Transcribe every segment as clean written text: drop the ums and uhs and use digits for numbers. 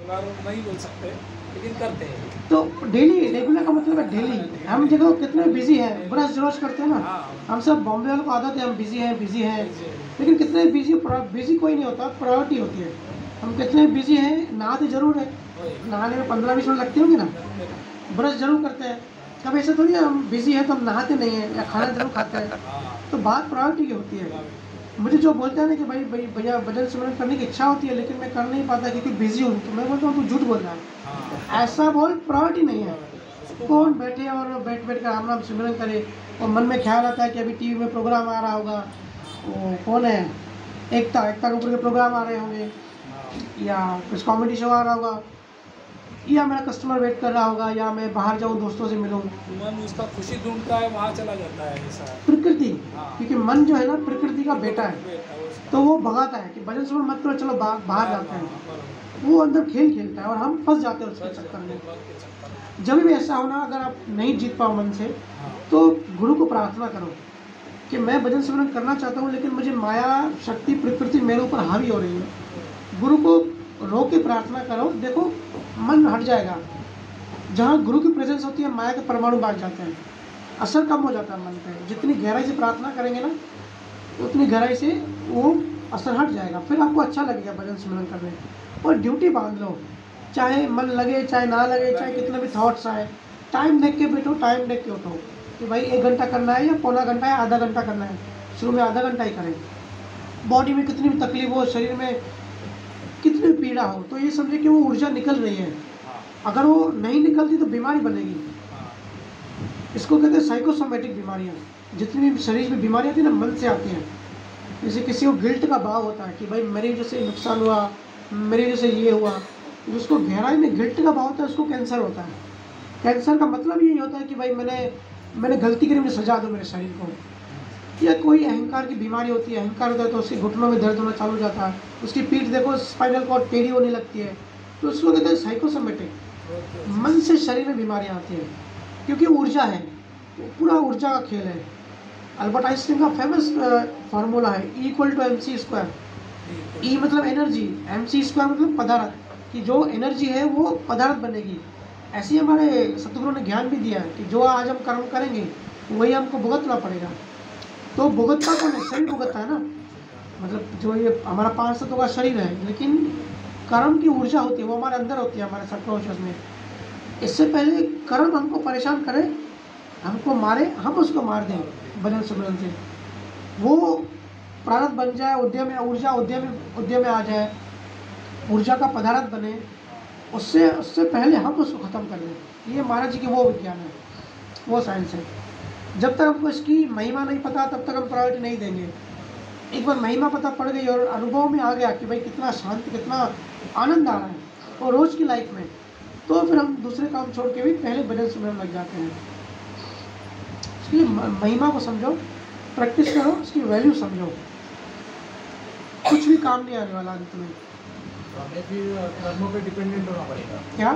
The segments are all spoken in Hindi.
रेगुलर नहीं बोल सकते, लेकिन करते हैं। तो डेली, रेगुलर का मतलब है डेली। हम देखो कितने बिजी हैं, ब्रश रोज करते हैं ना। हाँ, हम सब बॉम्बे वालों को आदत है, हम बिजी हैं बिजी हैं, बिजी है। लेकिन कितने बिजी, बिजी कोई नहीं होता, प्रायोरिटी होती है। हम कितने बिजी हैं, नहाते जरूर है, वही, नहाने में 15-20 मिनट लगती होंगी ना। लगते हैं। ब्रश जरूर करते हैं। अब ऐसा थोड़ी है हम बिजी हैं तो हम नहाते नहीं हैं, या खाना जरूर खाते हैं। हाँ, तो बात प्रायोरिटी की होती है। प्रायोरिटी। मुझे जो बोलते हैं ना कि भाई भाई भैया वजन सिमरन करने की इच्छा होती है लेकिन मैं कर नहीं पाता क्योंकि बिजी हूँ, तो मैं बोलता हूँ तू झूठ बोल रहा है। हाँ, ऐसा बोल, प्रायोरिटी नहीं है। उसको कौन बैठे और बैठ बैठ कर राम नाम सिमरन करे, और मन में ख्याल आता है कि अभी टीवी में प्रोग्राम आ रहा होगा, वो कौन है, एकता एकता कपूर के प्रोग्राम आ रहे होंगे, हाँ, या कुछ कॉमेडी शो आ रहा होगा, या मेरा कस्टमर वेट कर रहा होगा, या मैं बाहर जाऊँ दोस्तों से मिलूँ। मन उसका खुशी ढूंढता है, वहाँ चला जाता है, ऐसा है। प्रकृति, हाँ, क्योंकि मन जो है ना प्रकृति का बेटा है, बेटा है उसका। तो वो भगाता है कि भजन सिमरन मत करो, चलो बाहर जाते हैं। बराबर। वो अंदर खेल खेलता है और हम फंस जाते हैं उसके चक्कर में। वक्त के चक्कर में। जब भी ऐसा होना, अगर आप नहीं जीत पाओ मन से, हाँ, तो गुरु को प्रार्थना करो कि मैं भजन सिमरन करना चाहता हूँ लेकिन मुझे माया शक्ति प्रकृति मेरे ऊपर हावी हो रही है। गुरु को रो के प्रार्थना करो, देखो मन हट जाएगा। जहाँ गुरु की प्रेजेंस होती है, माया के परमाणु बांट जाते हैं, असर कम हो जाता है मन पे। जितनी गहराई से प्रार्थना करेंगे ना, उतनी गहराई से वो असर हट जाएगा, फिर आपको अच्छा लगेगा भजन सिमरन करने। और ड्यूटी बांध लो, चाहे मन लगे चाहे ना लगे, चाहे कितने भी थॉट्स आए, टाइम देख के बैठो, टाइम देख के उठो कि भाई 1 घंटा करना है या पौना घंटा या आधा घंटा करना है। शुरू में आधा घंटा ही करें। बॉडी में कितनी भी तकलीफ हो, शरीर में कितनी भी पीड़ा हो, तो ये समझे कि वो ऊर्जा निकल रही है। हाँ, अगर वो नहीं निकलती तो बीमारी बनेगी। हाँ, इसको कहते हैं साइकोसोमेटिक बीमारियाँ। जितनी भी शरीर में बीमारियाँ आती है ना, मन से आती हैं। जैसे किसी को गिल्ट का भाव होता है कि भाई मेरी वजह से नुकसान हुआ, मेरी वजह से ये हुआ, जिसको गहराई में गिल्ट का भाव होता है उसको कैंसर होता है। कैंसर का मतलब यही होता है कि भाई मैंने गलती करी, मुझे सजा दो मेरे शरीर को। या कोई अहंकार की बीमारी होती है, अहंकार होता है तो उसके घुटनों में दर्द होना चालू हो जाता है, उसकी पीठ देखो स्पाइनल कॉर्ड टेढ़ी होने लगती है, तो उसको कहते हैं साइकोसोमेटिक। मन से शरीर में बीमारियाँ आती हैं, क्योंकि ऊर्जा है, वो पूरा ऊर्जा का खेल है। अल्बर्ट आइंस्टीन का फेमस फार्मूला है E=mc²। ई मतलब एनर्जी, mc² मतलब पदार्थ, कि जो एनर्जी है वो पदार्थ बनेगी। ऐसे ही हमारे सतगुरु ने ज्ञान भी दिया है कि जो आज हम कर्म करेंगे वही हमको भुगतना पड़ेगा। तो भुगतता कौन है? शरीर भुगतता है ना। मतलब जो ये हमारा 5 तत्वों का शरीर है, लेकिन कर्म की ऊर्जा होती है वो हमारे अंदर होती है, हमारे सबकॉन्शियस में। इससे पहले कर्म हमको परेशान करे, हमको मारे, हम उसको मार दें भजन सिमरन से, वो प्रारब्ध बन जाए, उद्यम में ऊर्जा, उद्यम में आ जाए, ऊर्जा का पदार्थ बने, उससे पहले हम उसको ख़त्म कर दें। ये महाराज जी की वो विज्ञान है, वो साइंस है। जब तक हमको इसकी महिमा नहीं पता तब तक हम प्रायोरिटी नहीं देंगे। एक बार महिमा पता पड़ गई और अनुभव में आ गया कि भाई कितना शांति, कितना आनंद आ रहा है और रोज़ की लाइफ में, तो फिर हम दूसरे काम छोड़ के भी पहले भजन सिमरन लग जाते हैं। इसलिए महिमा को समझो, प्रैक्टिस करो, उसकी वैल्यू समझो, कुछ भी काम नहीं आने वाला अंत में। तो हमें फिर कर्मों पे डिपेंडेंट होना पड़ेगा। क्या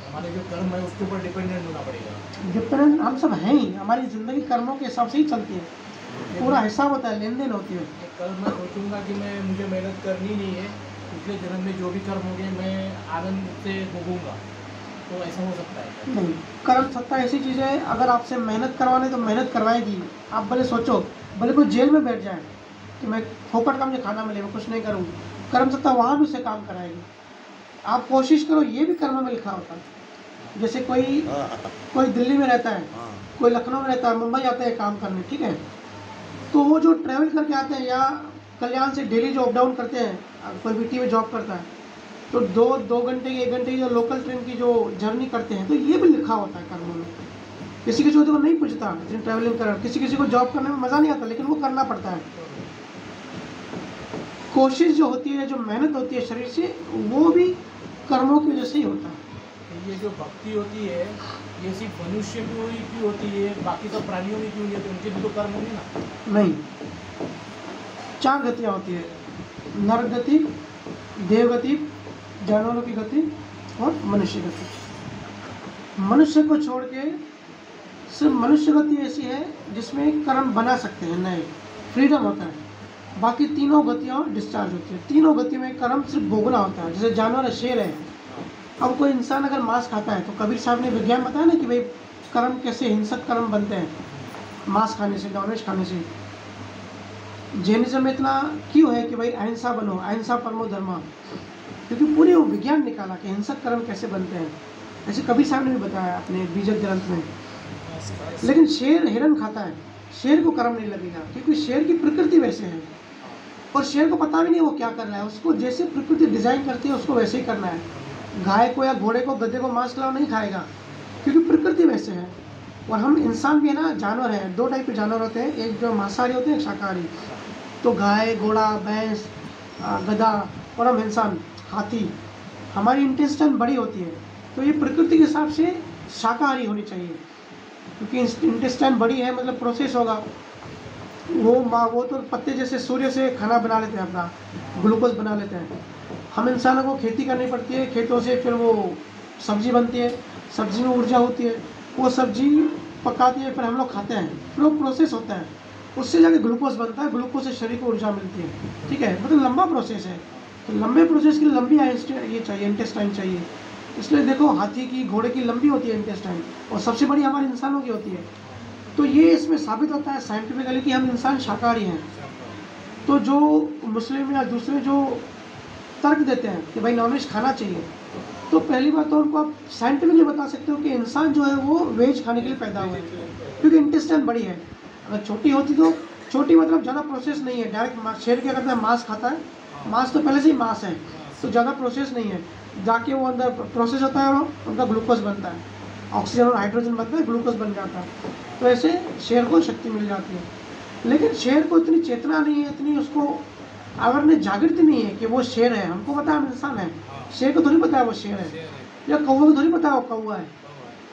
हमारे जो कर्म है उसके ऊपर डिपेंडेंट होना पड़ेगा। डिफरेंस हम सब हैं ही, हमारी ज़िंदगी कर्मों के हिसाब से ही चलती है, पूरा हिसाब होता है, लेन देन होती है। कल मैं सोचूंगा कि मुझे मेहनत करनी नहीं है, पिछले जन्म में जो भी कर्म होंगे मैं आनंद से भोगूंगा, तो ऐसा हो सकता है? नहीं, कर्म सत्ता ऐसी चीज़ है, अगर आपसे मेहनत करवाने तो मेहनत करवाएगी। आप भले सोचो, भले कोई जेल में बैठ जाए कि मैं फोकट का मुझे खाना मिले, मैं कुछ नहीं करूँगी, कर्म सत्ता वहाँ भी उससे काम कराएगी। आप कोशिश करो, ये भी कर्म में लिखा होता है। जैसे कोई दिल्ली में रहता है, कोई लखनऊ में रहता है, मुंबई आता है काम करने, ठीक है, तो वो जो ट्रैवल करके आते हैं या कल्याण से डेली जो अप डाउन करते हैं, कोई बीटी में जॉब करता है, तो 2 घंटे की 1 घंटे की जो लोकल ट्रेन की जो जर्नी करते हैं, तो ये भी लिखा होता है कर्मों में। किसी किसी को नहीं पूछता जिन ट्रैवलिंग कर, किसी को जॉब करने में मज़ा नहीं आता, लेकिन वो करना पड़ता है। कोशिश जो होती है, जो मेहनत होती है शरीर से, वो भी कर्मों की वजह से ही होता है। ये जो भक्ति होती है ये सिर्फ मनुष्य की होती है, बाकी सब प्राणियों में क्यों नहीं होती? उनके भी तो कर्म होंगे ना? नहीं, 4 गतियाँ होती है, नर गति, देव गति, जानवरों की गति और मनुष्य गति। मनुष्य को छोड़ के सिर्फ मनुष्य गति ऐसी है जिसमें कर्म बना सकते हैं, नए फ्रीडम होता है। बाकी तीनों गतियाँ डिस्चार्ज होती है। तीनों गति में कर्म सिर्फ भोगना होता है। जैसे जानवर है, शेर है, अब कोई इंसान अगर मांस खाता है तो कबीर साहब ने विज्ञान बताया ना कि भाई कर्म कैसे हिंसक कर्म बनते हैं मांस खाने से, नॉनवेज खाने से। जैनिज्म में इतना क्यों है कि भाई अहिंसा बनो, अहिंसा परमो धर्मा, क्योंकि पूरे वो विज्ञान निकाला कि हिंसक कर्म कैसे बनते हैं। ऐसे कबीर साहब ने भी बताया अपने बीजक ग्रंथ में। लेकिन शेर हिरन खाता है, शेर को कर्म नहीं लगेगा क्योंकि शेर की प्रकृति वैसे है और शेर को पता भी नहीं वो क्या कर रहा है, उसको जैसे प्रकृति डिजाइन करती है उसको वैसे ही करना है। गाय को या घोड़े को गधे को मांस खिलाओ नहीं खाएगा क्योंकि प्रकृति वैसे है। और हम इंसान भी है ना, जानवर हैं, दो टाइप के जानवर होते हैं, एक जो मांसाहारी होते हैं, एक शाकाहारी। तो गाय, घोड़ा, भैंस, गधा और हम इंसान, हाथी, हमारी इंटेस्टाइन बड़ी होती है तो ये प्रकृति के हिसाब से शाकाहारी होनी चाहिए क्योंकि इंटेस्टाइन बड़ी है मतलब प्रोसेस होगा। वो तो पत्ते जैसे सूर्य से खाना बना लेते हैं, अपना ग्लूकोज बना लेते हैं। हम इंसानों को खेती करनी पड़ती है, खेतों से फिर वो सब्जी बनती है, सब्जी में ऊर्जा होती है, वो सब्जी पकाती है, फिर हम लोग खाते हैं, फिर वो प्रोसेस होता है, उससे जाके ग्लूकोज बनता है, ग्लूकोज से शरीर को ऊर्जा मिलती है। ठीक है, मतलब लंबा प्रोसेस है। तो लंबे प्रोसेस के लिए लंबी ये चाहिए, इंटेस्टाइन चाहिए। इसलिए देखो हाथी की, घोड़े की लंबी होती है इंटेस्टाइन और सबसे बड़ी हमारे इंसानों की होती है। तो ये इसमें साबित होता है साइंटिफिकली कि हम इंसान शाकाहारी हैं। तो जो मुस्लिम या दूसरे जो तर्क देते हैं कि भाई नॉनवेज खाना चाहिए, तो पहली बात तो उनको आप साइंटिफिकली बता सकते हो कि इंसान जो है वो वेज खाने के लिए पैदा हुआ है क्योंकि इंटेस्टाइन बड़ी है। अगर छोटी होती तो, छोटी मतलब ज़्यादा प्रोसेस नहीं है, डायरेक्ट शेर क्या करता है, मांस खाता है, मांस तो पहले से ही मांस है तो ज़्यादा प्रोसेस नहीं है, जाके वो अंदर प्रोसेस होता है और उनका ग्लूकोज बनता है, ऑक्सीजन और हाइड्रोजन बनता है, ग्लूकोज बन जाता है। तो ऐसे शेर को शक्ति मिल जाती है। लेकिन शेर को इतनी चेतना नहीं है, इतनी उसको अवेयरनेस जागृति नहीं है कि वो शेर है। हमको पता है हम इंसान है, शेर को थोड़ी पता है वो शेर है, या कौवा को थोड़ी पता है वो कौवा है।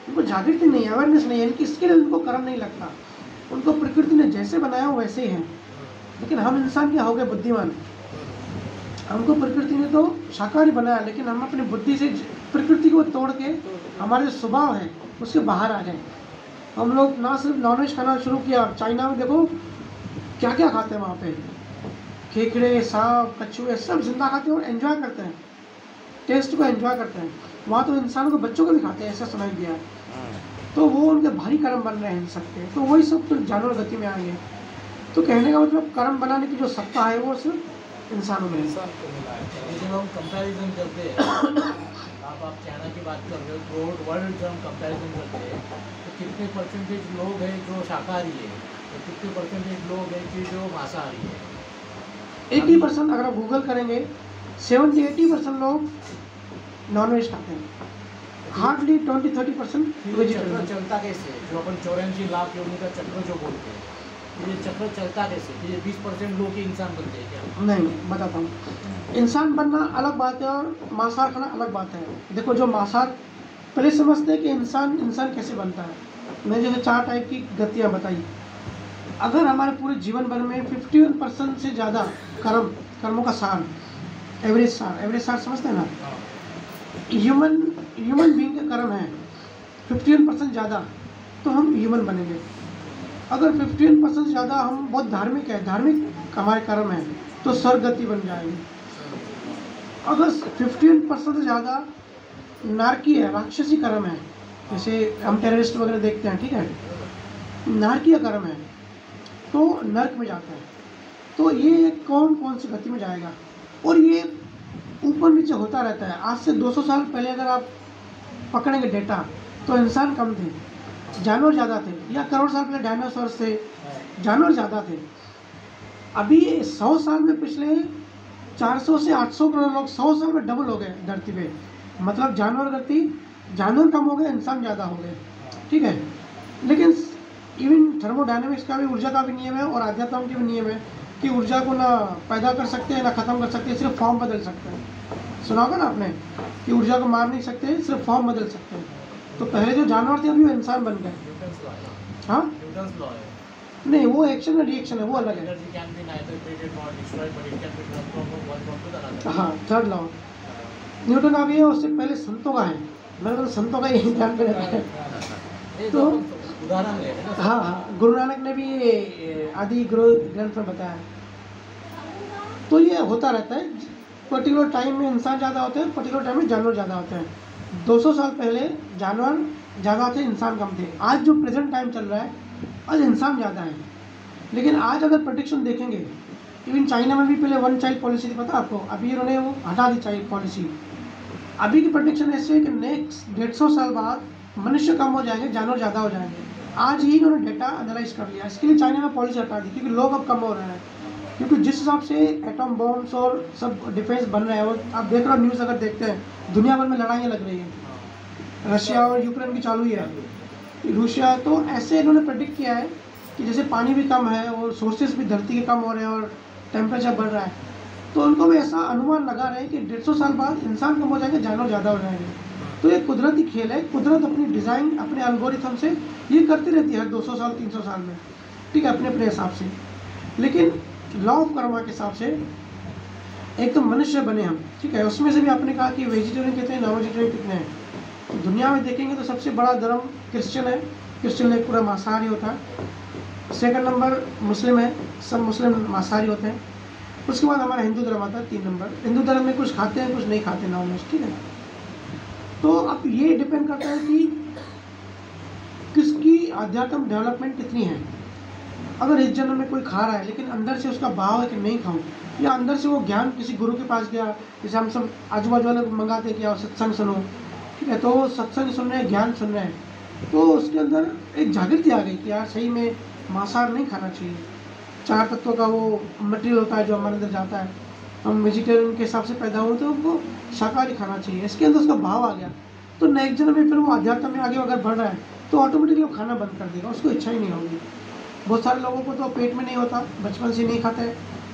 उनको जागृति नहीं है, अवेयरनेस नहीं है, इनकी इसके लिए उनको कर्म नहीं लगता। उनको प्रकृति ने जैसे बनाया वो वैसे ही है। लेकिन हम इंसान क्या हो गए, बुद्धिमान। हमको प्रकृति ने तो शाकाहारी बनाया, लेकिन हम अपनी बुद्धि से प्रकृति को तोड़ के हमारे जो स्वभाव है उसके बाहर आ गए। हम लोग ना सिर्फ नॉनवेज खाना शुरू किया, चाइना में देखो क्या क्या खाते हैं वहाँ पे, खेकड़े, सांप, कछुए सब जिंदा खाते हैं और एंजॉय करते हैं, टेस्ट को एंजॉय करते हैं। वहाँ तो इंसानों को, बच्चों को भी खाते हैं, ऐसा सुनाई दिया है। तो वो उनके भारी कर्म बन रहे हैं इन सबके, तो वही सब तो जानवर गति में आएंगे। तो कहने का मतलब कर्म बनाने की जो सत्ता है वो सिर्फ इंसानों में है। जब हम कंपैरिजन करते हैं, आप चाइना की बात कर रहे हो, तो वर्ल्ड जब हम कंपैरिजन करते हैं तो कितने परसेंटेज लोग हैं जो शाकाहारी है, तो कितने परसेंटेज लोग हैं कि जो मांसाहारी है। 80% अगर आप गूगल करेंगे 70-80% लोग नॉनवेज खाते हैं, हार्डली 20-30% वेजिटेरियन। चलता कैसे, जो अपन 84 लाख योनि का चक्र जो बोलते हैं, तो ये चक्र चलता कैसे, तो ये 20% लोग ही इंसान बनते हैं क्या? नहीं, बताता हूँ। इंसान बनना अलग बात है और मांसाहार खाना अलग बात है। देखो जो मांसाहार, पहले समझते हैं कि इंसान कैसे बनता है। मैंने जैसे 4 टाइप की गतियाँ बताई। अगर हमारे पूरे जीवन भर में 51% से ज़्यादा कर्मों का सार, एवरेज सार समझते हैं ना, ह्यूमन बीइंग का कर्म है 51% ज़्यादा, तो हम ह्यूमन बनेंगे। अगर 51% ज़्यादा हम बहुत धार्मिक है, धार्मिक हमारे कर्म है, तो स्वर्ग गति बन जाएंगे। अगर 51% से ज़्यादा नारकी है, राक्षसी कर्म है, जैसे हम टेररिस्ट वगैरह देखते हैं, ठीक है, नारकीय कर्म है, तो नर्क में जाता है। तो ये कौन सी गति में जाएगा, और ये ऊपर नीचे होता रहता है। आज से 200 साल पहले अगर आप पकड़ेंगे डेटा, तो इंसान कम थे, जानवर ज़्यादा थे, या करोड़ साल पहले डायनासोर थे, जानवर ज़्यादा थे। अभी 100 साल में, पिछले 400 से 800 करोड़ लोग 100 साल में डबल हो गए धरती पे। मतलब जानवर कम हो गए, इंसान ज़्यादा हो गए, ठीक है। लेकिन इवन थर्मोडायनेमिक्स का भी, ऊर्जा का भी नियम है और आध्यात्म के भी नियम है कि ऊर्जा को ना पैदा कर सकते हैं ना ख़त्म कर सकते हैं, सिर्फ फॉर्म बदल सकते हैं। सुना होगा ना आपने कि ऊर्जा को मार नहीं सकते, सिर्फ फॉर्म बदल सकते हैं। तो पहले जो जानवर थे अभी वो इंसान बन गए। हाँ, नहीं, वो एक्शन और रिएक्शन है, वो अलग है। हाँ, थर्ड लॉ न्यूटन का भी है, उससे पहले संतों का है। मेरे को संतों का ही ध्यान में रहता है। तो उदाहरण ले, हाँ, गुरु नानक ने भी आदि गुरु ग्रंथ में बताया। तो ये होता रहता है, पर्टिकुलर टाइम में इंसान ज़्यादा होते हैं, पर्टिकुलर टाइम में जानवर ज़्यादा होते हैं। 200 साल पहले जानवर ज़्यादा थे, इंसान कम थे। आज जो प्रेजेंट टाइम चल रहा है, आज इंसान ज़्यादा है। लेकिन आज अगर प्रोडिक्शन देखेंगे, इवन चाइना में भी पहले 1 चाइल्ड पॉलिसी थी, पता आपको? अभी इन्होंने वो हटा दी चाइल्ड पॉलिसी। अभी की प्रोडिक्शन ऐसे है कि नेक्स्ट 150 साल बाद मनुष्य कम हो जाएंगे, जानवर ज़्यादा हो जाएंगे। आज ही इन्होंने डेटा एनालाइज कर लिया, इसके लिए चाइना में पॉलिसी हटा दी, क्योंकि लोग अब कम हो रहे हैं। क्योंकि जिस हिसाब से एटम बॉम्ब्स और सब डिफेंस बन रहे हैं, और आप देख रहे हो न्यूज़ अगर देखते हैं, दुनिया भर में लड़ाइयाँ लग रही हैं। रशिया और यूक्रेन की चालू ही है, रूसिया। तो ऐसे इन्होंने प्रेडिक्ट किया है कि जैसे पानी भी कम है और सोर्सेज भी धरती के कम हो रहे हैं और टेम्परेचर बढ़ रहा है, तो उनको भी ऐसा अनुमान लगा रहे हैं कि 150 साल बाद इंसान कम हो जाएंगे, जानवर ज़्यादा हो जाएंगे। तो ये कुदरती खेल है। कुदरत अपनी डिज़ाइन, अपने एल्गोरिथम से ये करती रहती है 200 साल 300 साल में, ठीक है, अपने अपने हिसाब से। लेकिन लॉ ऑफ कर्मा के हिसाब से एक तो मनुष्य बने हम, ठीक है, उसमें से भी आपने कहा कि वेजिटेरियन कितने हैं, नॉन वेजिटेरियन कितने हैं। तो दुनिया में देखेंगे तो सबसे बड़ा धर्म क्रिश्चियन है, क्रिश्चियन एक पूरा मांसाहारी होता है। सेकंड नंबर मुस्लिम है, सब मुस्लिम मांसाहारी होते हैं। उसके बाद हमारा हिंदू धर्म आता है 3 नंबर। हिंदू धर्म में कुछ खाते हैं, कुछ नहीं खाते, नॉन वेज, ठीक है। तो अब ये डिपेंड करता है कि किसकी आध्यात्म डेवलपमेंट कितनी है। अगर इस जन्म में कोई खा रहा है लेकिन अंदर से उसका भाव है कि नहीं खाऊं, या अंदर से वो ज्ञान किसी गुरु के पास गया, जैसे हम सब आजू बाजू वाले मंगाते हैं कि आओ सत्संग सुनो, ठीक है, तो वो सत्संग सुन रहे हैं, ज्ञान सुन रहे हैं, तो उसके अंदर एक जागृति आ गई कि यार सही में मांसाहार नहीं खाना चाहिए। 4 तत्वों का वो मटेरियल होता है जो हमारे अंदर जाता है, हम वेजिटेरियन के हिसाब से पैदा हुए तो उनको शाकाहारी खाना चाहिए। इसके अंदर उसका भाव आ गया, तो नेक्स्ट जन्म में फिर वो अध्यात्म में आगे अगर बढ़ रहा है तो ऑटोमेटिकली वो खाना बंद कर देगा, उसको इच्छा ही नहीं होगी। बहुत सारे लोगों को तो पेट में नहीं होता, बचपन से नहीं खाते।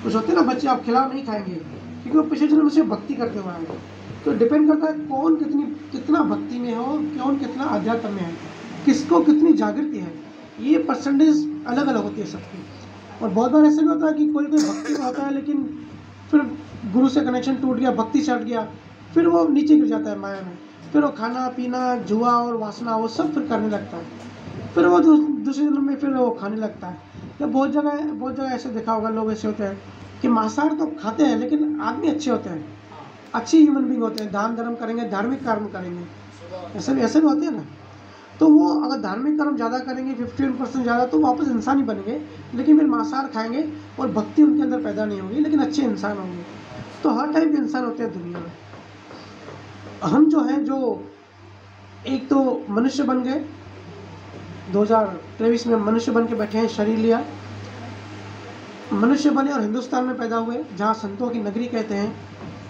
कुछ होते ना बच्चे, आप खिलाओ नहीं खाएंगे, क्योंकि वो पिछले जन्म से भक्ति करते हुए आए। तो डिपेंड करता है कौन कितना भक्ति में हो, कौन कितना अध्यात्म में है, किसको कितनी जागृति है। ये परसेंटेज अलग अलग होती है सबकी। और बहुत बार ऐसा भी होता है कि कोई भक्ति में होता है लेकिन फिर गुरु से कनेक्शन टूट गया, भक्ति से हट गया, फिर वो नीचे गिर जाता है माया में, फिर वो खाना पीना, जुआ और वासना वो सब फिर करने लगता है, फिर वो दूसरे जन्म में फिर वो खाने लगता है। या बहुत जगह ऐसे देखा होगा, लोग ऐसे होते हैं कि मांसाहार तो खाते हैं लेकिन आदमी अच्छे होते हैं, अच्छे ह्यूमन बींग होते हैं, दान धर्म करेंगे, धार्मिक कर्म करेंगे, ऐसे भी होते हैं ना। तो वो अगर धार्मिक कर्म ज़्यादा करेंगे, 51% ज़्यादा, तो वापस इंसान ही बनेंगे, लेकिन फिर मांसाहार खाएंगे और भक्ति उनके अंदर पैदा नहीं होगी, लेकिन अच्छे इंसान होंगे। तो हर टाइप के इंसान होते हैं दुनिया में। हम जो हैं, जो एक तो मनुष्य बन गए, 2023 में मनुष्य बन के बैठे हैं, शरीर लिया, मनुष्य बने और हिंदुस्तान में पैदा हुए, जहाँ संतों की नगरी कहते हैं।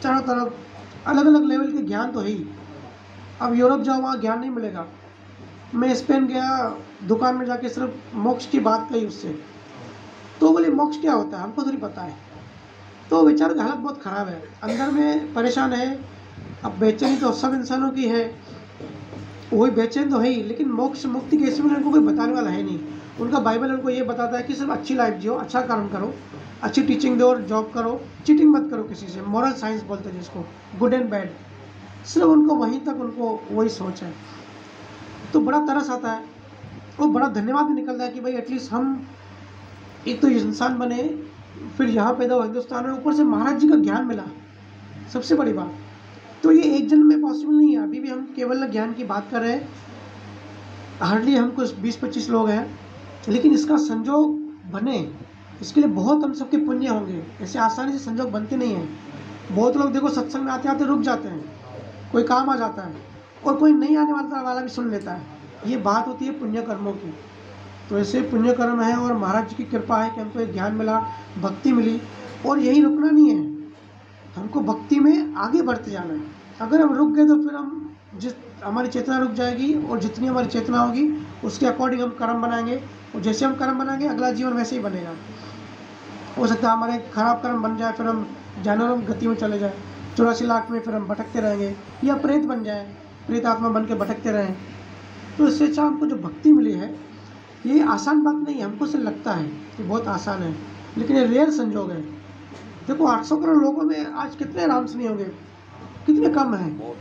चारों तरफ अलग अलग लेवल के ज्ञान तो है ही। अब यूरोप जाओ, वहाँ ज्ञान नहीं मिलेगा। मैं स्पेन गया, दुकान में जाके सिर्फ मोक्ष की बात कही उससे, तो बोले मोक्ष क्या होता है, हमको थोड़ी पता है। तो बेचारे की हालत बहुत ख़राब है, अंदर में परेशान है। अब बेचैनी तो सब इंसानों की है, वही बेचैन तो है ही, लेकिन मोक्ष मुक्ति कैसे मिले उनको कोई बताने वाला है नहीं। उनका बाइबल उनको ये बताता है कि सिर्फ अच्छी लाइफ जियो, अच्छा कर्म करो, अच्छी टीचिंग दो और जॉब करो, चीटिंग मत करो किसी से, मॉरल साइंस बोलते हैं जिसको, गुड एंड बैड, सिर्फ उनको वहीं तक उनको वही सोच है। तो बड़ा तरस आता है और बड़ा धन्यवाद भी निकलता है कि भाई एटलीस्ट हम एक तो इंसान बने, फिर यहाँ पैदा हुआ हिंदुस्तान में, ऊपर से महाराज जी का ज्ञान मिला, सबसे बड़ी बात। तो ये एक जन्म में पॉसिबल नहीं है। अभी भी हम केवल ज्ञान की बात कर रहे हैं, हार्डली हम कुछ 20-25 लोग हैं, लेकिन इसका संजोग बने, इसके लिए बहुत हम सबके पुण्य होंगे। ऐसे आसानी से संजोग बनते नहीं हैं। बहुत लोग देखो सत्संग में आते आते रुक जाते हैं, कोई काम आ जाता है, और कोई नहीं आने वाला भी सुन लेता है। ये बात होती है पुण्य कर्मों की। तो ऐसे पुण्य कर्म है और महाराज जी की कृपा है कि हमको एक ज्ञान मिला, भक्ति मिली, और यही रुकना नहीं है, हमको भक्ति में आगे बढ़ते जाना है। अगर हम रुक गए तो फिर हम हमारी चेतना रुक जाएगी, और जितनी हमारी चेतना होगी उसके अकॉर्डिंग हम कर्म बनाएंगे, और जैसे हम कर्म बनाएंगे अगला जीवन वैसे ही बनेगा। हो सकता है हमारे खराब कर्म बन जाए, फिर हम जानवरों की गति में चले जाए, 84 लाख में फिर हम भटकते रहेंगे, या प्रेत बन जाए, प्रेत आत्मा बन के भटकते रहें। तो इससे अच्छा हमको जो भक्ति मिली है, ये आसान बात नहीं है। हमको से लगता है कि बहुत आसान है, लेकिन ये रेयर संजोग है। देखो 800 करोड़ लोगों में आज कितने रामसनी होंगे, कितने कम हैं।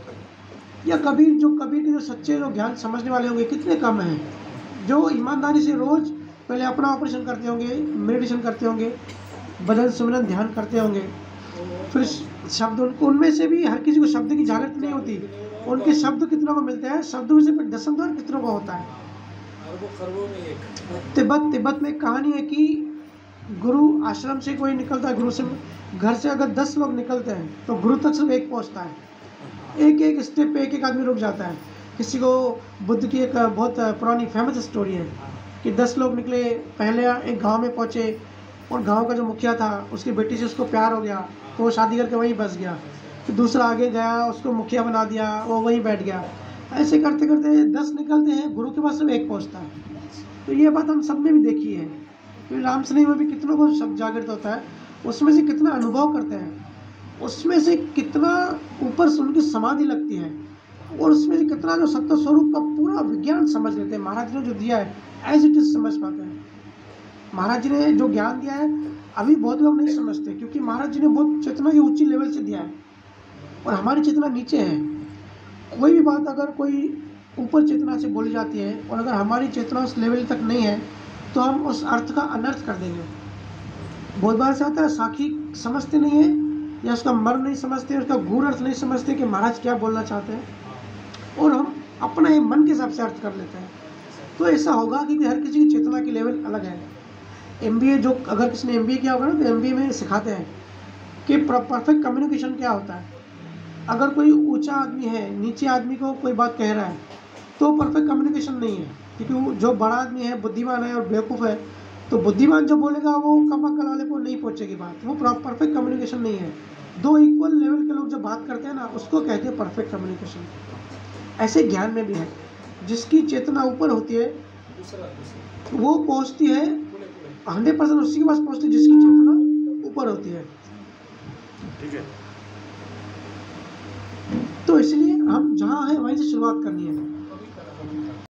या कबीर के जो सच्चे जो ज्ञान समझने वाले होंगे, कितने कम हैं। जो ईमानदारी से रोज़ पहले अपना ऑपरेशन करते होंगे, मेडिटेशन करते होंगे, भजन सुमिरन ध्यान करते होंगे, फिर शब्द उनमें से भी हर किसी को शब्द की जागृति नहीं होती, उनके शब्द कितनों को मिलते हैं, शब्द में से दशम द्वार कितनों को होता है। अरबों खरबों में एक तिब्बत में एक कहानी है कि गुरु आश्रम से कोई निकलता है, गुरु से घर से अगर 10 लोग निकलते हैं तो गुरु तक सिर्फ एक पहुंचता है। एक एक स्टेप पे एक एक आदमी रुक जाता है। किसी को बुद्ध की एक बहुत पुरानी फेमस स्टोरी है कि 10 लोग निकले, पहले एक गांव में पहुंचे और गांव का जो मुखिया था उसकी बेटी से उसको प्यार हो गया तो वो शादी करके वहीं बस गया। फिर दूसरा आगे गया, उसको मुखिया बना दिया, वो वहीं बैठ गया। ऐसे करते करते 10 निकलते हैं, गुरु के पास सिर्फ एक पहुँचता है। तो ये बात हम सब में भी देखी है। तो राम शनि में भी कितनों को शब्द जागृत होता है, उसमें से कितना अनुभव करते हैं, उसमें से कितना ऊपर से उनकी समाधि लगती है और उसमें से कितना जो सत्य स्वरूप का पूरा विज्ञान समझ लेते हैं। महाराज ने जो दिया है एज इट इज समझ पाते हैं। महाराज जी ने जो ज्ञान दिया है अभी बहुत लोग नहीं समझते, क्योंकि महाराज जी ने बहुत चेतना की ऊंची लेवल से दिया है और हमारी चेतना नीचे है। कोई भी बात अगर कोई ऊपर चेतना से बोली जाती है और अगर हमारी चेतना उस लेवल तक नहीं है तो हम उस अर्थ का अनर्थ कर देंगे। बहुत बार ऐसा होता है साखी समझते नहीं है या उसका मर्म नहीं समझते, उसका गूढ़ अर्थ नहीं समझते कि महाराज क्या बोलना चाहते हैं, और हम अपना ये मन के हिसाब से अर्थ कर लेते हैं। तो ऐसा होगा क्योंकि हर किसी की चेतना की लेवल अलग है। MBA जो अगर किसी ने MBA किया होगा ना तो MBA में सिखाते हैं कि परफेक्ट कम्युनिकेशन क्या होता है। अगर कोई ऊंचा आदमी है नीचे आदमी को कोई बात कह रहा है तो परफेक्ट कम्युनिकेशन नहीं है, क्योंकि जो बड़ा आदमी है बुद्धिमान है और बेवकूफ़ है तो बुद्धिमान जो बोलेगा वो कम अक्ल वाले को नहीं पहुंचेगी बात, वो परफेक्ट कम्युनिकेशन नहीं है। दो इक्वल लेवल के लोग जब बात करते हैं ना उसको कहते हैं परफेक्ट कम्युनिकेशन। ऐसे ज्ञान में भी है, जिसकी चेतना ऊपर होती है वो पहुंचती है 100% उसी के पास पहुंचती है जिसकी चेतना ऊपर होती है। ठीक है। तो इसलिए हम जहाँ हैं वहीं से शुरुआत करनी है।